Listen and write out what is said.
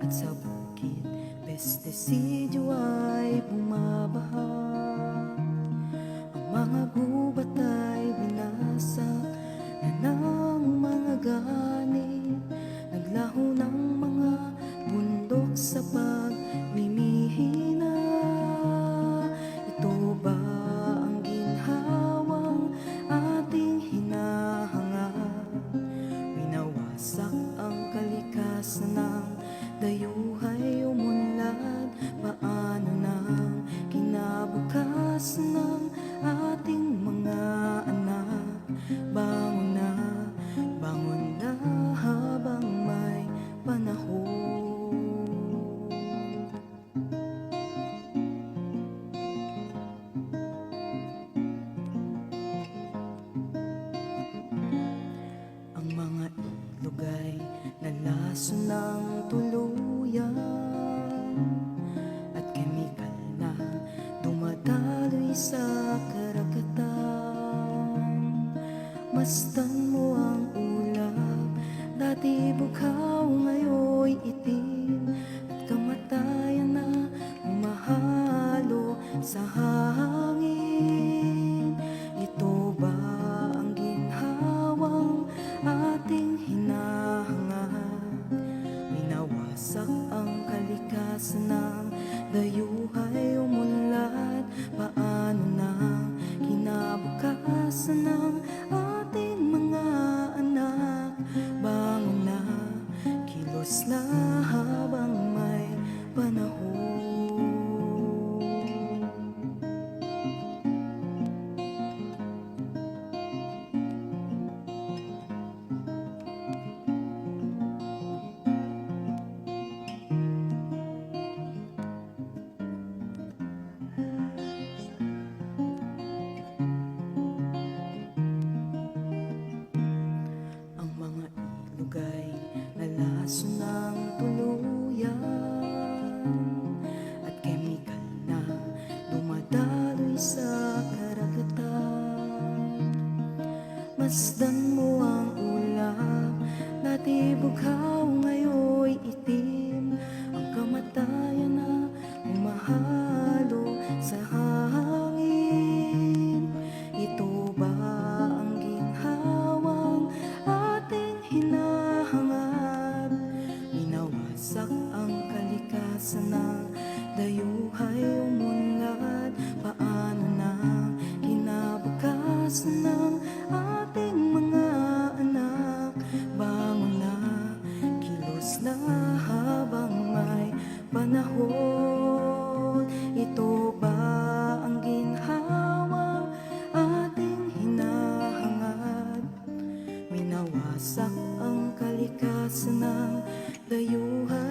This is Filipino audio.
At sa bukid, pestisidyo ay bumabaha. Ang mga gubat ay binasak na ng mga ganit. Naglaho ng mga bundok sa pagmimihina. Ito ba ang ginhawang ating hinahangad? Winawasak ang kalikasan ng dayuhay umunlad. Paano na kinabukasan ng ating mga anak? Bangon na habang may panahon. Ang mga ilog ay nalaso ng tuluyan, at kemikal na dumadaloy sa karagatan. Masdan mo ang ulap, dati bughaw, ngayon'y itim, at kamatayan na humahalo sa hangin. Ito ba ang ginhawang ating hinahangad? Winawasak ang kalikasan ng dayuhay umunlad. Paano na kinabukasan ng ating mga anak? Bangon na, kilos na habang may panahon. Ang mga ilog ay nalaso ng tuluyan, at kemikal na dumadaloy sa karagatan. Masdan mo ang ulap, dati bughaw, ngayon'y itim, ang kamatayan na humahalo sa hangin. Ito ba ang ginhawang ating hinahangad? Winawasak ang kalikasan ng dayuhay umunlad. Paano na kinabukasan ng ating mga anak? Bangon na, kilos na habang may panahon. Ito ba ang ginhawang ating hinahangad? Winawasak ang kalikasan ng dayuhay